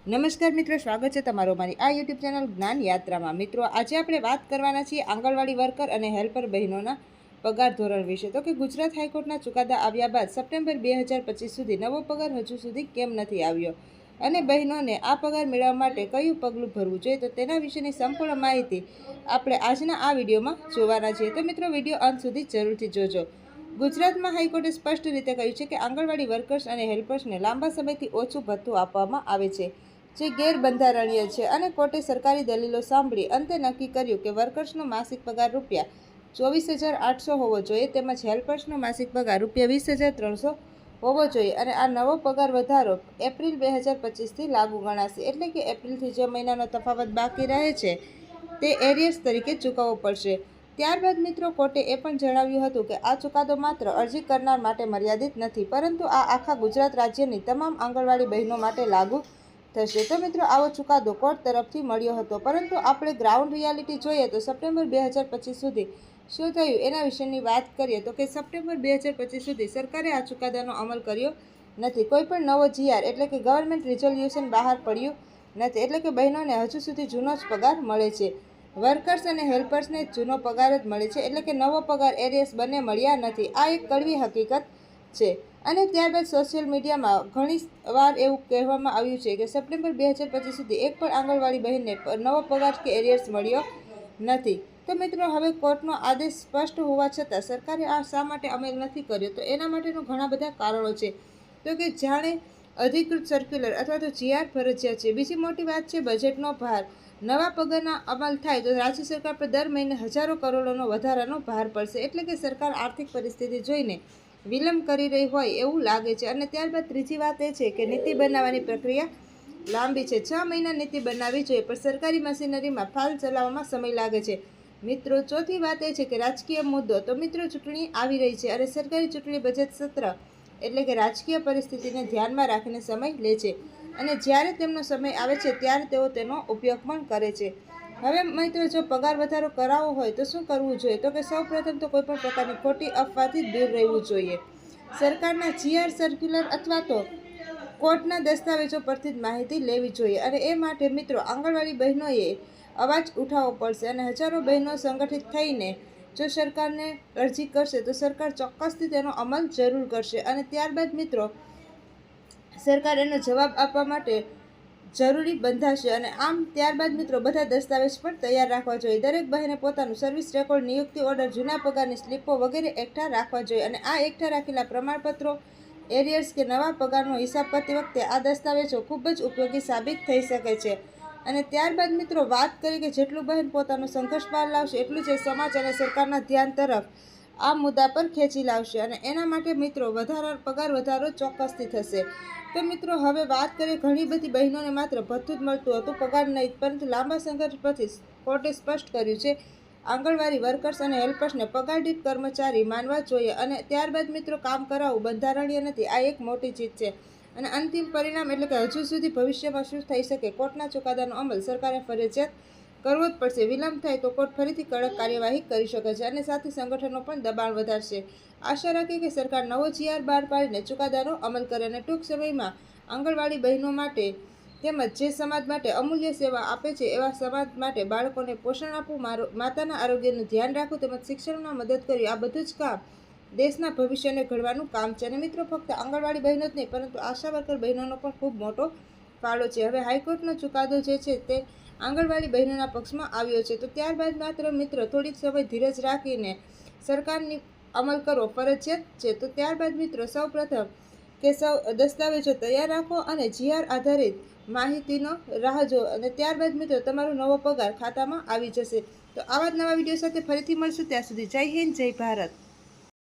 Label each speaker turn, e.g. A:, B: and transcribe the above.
A: નમસ્કાર મિત્રો, સ્વાગત છે તમારો મારી આ યુટ્યુબ ચેનલ જ્ઞાન યાત્રામાં। મિત્રો, આજે આપણે વાત કરવાના છીએ આંગણવાડી વર્કર અને હેલ્પર બહેનોના પગાર ધોરણ વિશે। તો કે ગુજરાત હાઈકોર્ટના ચુકાદા આવ્યા બાદ સપ્ટેમ્બર 2025 સુધી નવો પગાર હજુ સુધી કેમ નથી આવ્યો અને બહેનોને આ પગાર મેળવવા માટે કયું પગલું ભરવું જોઈએ, તો તેના વિશેની સંપૂર્ણ માહિતી આપણે આજના આ વિડીયોમાં જોવાના છીએ। તો મિત્રો, વિડીયો અંત સુધી જરૂરથી જોજો। ગુજરાતમાં હાઈકોર્ટે સ્પષ્ટ રીતે કહ્યું છે કે આંગણવાડી વર્કર્સ અને હેલ્પર્સને લાંબા સમયથી ઓછું ભથ્થું આપવામાં આવે છે, જે ગેરબંધારણીય છે અને કોર્ટે સરકારી દલીલો સાંભળી અંતે નક્કી કર્યું કે વર્કર્સનો માસિક પગાર ₹24,800 હોવો જોઈએ, તેમજ હેલ્પર્સનો માસિક પગાર ₹20,300 હોવો જોઈએ અને આ નવો પગાર વધારો એપ્રિલ 2025થી લાગુ ગણાશે। એટલે કે એપ્રિલથી જે મહિનાનો તફાવત બાકી રહે છે તે એરિયર્સ તરીકે ચૂકવવો પડશે। ત્યારબાદ મિત્રો, કોર્ટે એ પણ જણાવ્યું હતું કે આ ચુકાદો માત્ર અરજી કરનાર માટે મર્યાદિત નથી, પરંતુ આ આખા ગુજરાત રાજ્યની તમામ આંગણવાડી બહેનો માટે લાગુ થશે। તો મિત્રો, આવો ચુકાદો કોર્ટ તરફથી મળ્યો હતો, પરંતુ આપણે ગ્રાઉન્ડ રિયાલિટી જોઈએ તો સપ્ટેમ્બર 2025 સુધી શું થયું એના વિશેની વાત કરીએ તો કે સપ્ટેમ્બર 2025 સુધી સરકારે આ ચુકાદાનો અમલ કર્યો નથી। કોઈ પણ નવો જીઆર એટલે કે ગવર્મેન્ટ રિઝોલ્યુશન બહાર પડ્યું નથી, એટલે કે બહેનોને હજુ સુધી જૂનો જ પગાર મળે છે। વર્કર્સ અને હેલ્પર્સને જૂનો પગાર જ મળે છે, એટલે કે નવો પગાર એરિયર્સ બંને મળ્યા નથી। આ એક કડવી હકીકત છે। અને ત્યારબાદ સોશિયલ મીડિયામાં ઘણી વાર એવું કહેવામાં આવ્યું છે કે સપ્ટેમ્બર 2025 સુધી એક પણ આંગણવાડી બહેનને નવો પગાર કે એરિયર્સ મળ્યો નથી। તો મિત્રો, હવે કોર્ટનો આદેશ સ્પષ્ટ હોવા છતાં સરકારે આ શા માટે અમલ નથી કર્યો, તો એના માટેનું ઘણા બધા કારણો છે। તો કે જાણે અધિકૃત સર્ક્યુલર અથવા તો જીઆર ફરજિયાત છે। બીજી મોટી વાત છે બજેટનો ભાર। નવા પગારના અમલ થાય તો રાજ્ય સરકાર પર દર મહિને હજારો કરોડોનો વધારાનો ભાર પડશે, એટલે કે સરકાર આર્થિક પરિસ્થિતિ જોઈને વિલંબ કરી રહી હોય એવું લાગે છે। અને ત્યારબાદ ત્રીજી વાત એ છે કે નીતિ બનાવવાની પ્રક્રિયા લાંબી છે। 6 મહિના નીતિ બનાવવી જોઈએ, પણ સરકારી મશીનરીમાં ફાઇલ ચલાવવામાં સમય લાગે છે। મિત્રો, ચોથી વાત એ છે કે રાજકીય મુદ્દો। તો મિત્રો, ચૂંટણી આવી રહી છે અને સરકારી ચૂંટણી બજેટ સત્ર એટલે કે રાજકીય પરિસ્થિતિને ધ્યાનમાં રાખીને સમય લે છે, અને જ્યારે તેમનો સમય આવે છે ત્યારે તેઓ તેનો ઉપયોગ પણ કરે છે। હવે મિત્રો, જો પગાર વધારો કરાવવો હોય તો શું કરવું જોઈએ, તો કે સૌપ્રથમ તો કોઈપણ પ્રકારની ખોટી અફવાથી દૂર રહેવું જોઈએ। સરકારના જીઆર, સર્ક્યુલર અથવા તો કોર્ટના દસ્તાવેજો પરથી જ માહિતી લેવી જોઈએ, અને એ માટે મિત્રો આંગણવાડી બહેનોએ અવાજ ઉઠાવવો પડશે અને હજારો બહેનો સંગઠિત થઈને જો સરકારને અરજી કરશે તો સરકાર ચોક્કસથી તેનો અમલ જરૂર કરશે, અને ત્યારબાદ મિત્રો સરકાર એનો જવાબ આપવા માટે જરૂરી બંધાશે। અને આમ ત્યારબાદ મિત્રો બધા દસ્તાવેજ પણ તૈયાર રાખવા જોઈએ। દરેક બહેને પોતાનું સર્વિસ રેકોર્ડ, નિયુક્તિ ઓર્ડર, જૂના પગારની સ્લીપો વગેરે એકઠા રાખવા જોઈએ, અને આ એકઠા રાખેલા પ્રમાણપત્રો, એરિયર્સ કે નવા પગારનો હિસાબ કરતી વખતે આ દસ્તાવેજો ખૂબ જ ઉપયોગી સાબિત થઈ શકે છે। અને ત્યારબાદ મિત્રો વાત કરીએ કે જેટલું બહેન પોતાનો સંઘર્ષ બહાર લાવશે એટલું જ સમાજ અને સરકારના ધ્યાન તરફ આ મુદ્દા પર ખેંચી લાવશે, અને એના માટે મિત્રો પગાર વધારો ચોક્કસથી થશે। તો મિત્રો, હવે વાત કરીએ, ઘણી બધી બહેનોને માત્ર ભથ્થું જ મળતું હતું, પગાર નહીં, પરંતુ લાંબા સંઘર્ષ પછી કોર્ટે સ્પષ્ટ કર્યું છે આંગણવાડી વર્કર્સ અને હેલ્પર્સને પગાર દીઠ કર્મચારી માનવા જોઈએ, અને ત્યારબાદ મિત્રો કામ કરાવવું બંધારણીય નથી। આ એક મોટી જીત છે, અને અંતિમ પરિણામ એટલે કે હજુ સુધી ભવિષ્યમાં શું થઈ શકે, કોર્ટના ચુકાદાનો અમલ સરકારે ફરજિયાત કરવો જ પડશે। વિલંબ થાય તો કોર્ટ ફરીથી કડક કાર્યવાહી કરી શકે છે, અને સાથે સંગઠનો પણ દબાણ વધારશે। આશા રાખીએ કે સરકાર નવો જીઆર બહાર પાડીને ચુકાદાનો અમલ કરે અને ટૂંક સમયમાં આંગણવાડી બહેનો માટે તેમજ જે સમાજ માટે અમૂલ્ય સેવા આપે છે એવા સમાજ માટે બાળકોને પોષણ આપવું, માતાના આરોગ્યનું ધ્યાન રાખવું તેમજ શિક્ષણમાં મદદ કરવી, આ બધું જ કામ દેશના ભવિષ્યને ઘડવાનું કામ છે। અને મિત્રો, ફક્ત આંગણવાડી બહેનો જ નહીં, પરંતુ આશા વર્કર બહેનોનો પણ ખૂબ મોટો ફાળો છે। હવે હાઈકોર્ટનો ચુકાદો જે છે તે આંગણવાડી બહેનોના પક્ષમાં આવ્યો છે, તો ત્યારબાદ માત્ર મિત્રો થોડીક સમય ધીરજ રાખીને સરકારની અમલ કરવો ફરજિયાત છે। તો ત્યારબાદ મિત્રો સૌપ્રથમ કે દસ્તાવેજો તૈયાર રાખો અને જીઆર આધારિત માહિતીનો રાહ જુઓ, અને ત્યારબાદ મિત્રો તમારો નવો પગાર ખાતામાં આવી જશે। તો આવા જ નવા વિડીયો સાથે ફરીથી મળશું, ત્યાં સુધી જય હિન્દ, જય ભારત।